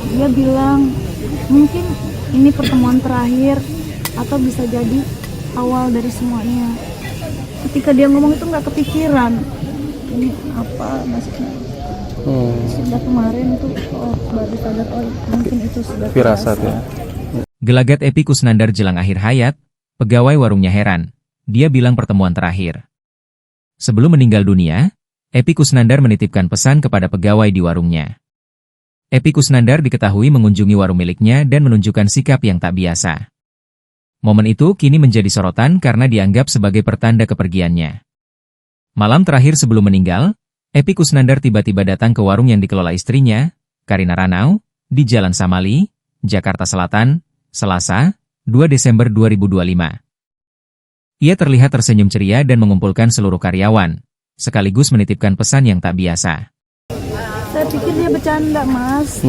Dia bilang mungkin ini pertemuan terakhir atau bisa jadi awal dari semuanya. Ketika dia ngomong itu nggak kepikiran ini apa maksudnya. Sudah kemarin tuh baru sadar mungkin itu sudah Firasat ya. Gelagat Epy Kusnandar jelang akhir hayat, pegawai warungnya heran. Dia bilang pertemuan terakhir. Sebelum meninggal dunia, Epy Kusnandar menitipkan pesan kepada pegawai di warungnya. Epy Kusnandar diketahui mengunjungi warung miliknya dan menunjukkan sikap yang tak biasa. Momen itu kini menjadi sorotan karena dianggap sebagai pertanda kepergiannya. Malam terakhir sebelum meninggal, Epy Kusnandar tiba-tiba datang ke warung yang dikelola istrinya, Karina Ranau, di Jalan Samali, Jakarta Selatan, Selasa, 2 Desember 2025. Ia terlihat tersenyum ceria dan mengumpulkan seluruh karyawan, sekaligus menitipkan pesan yang tak biasa. Saya pikir dia bercanda, Mas.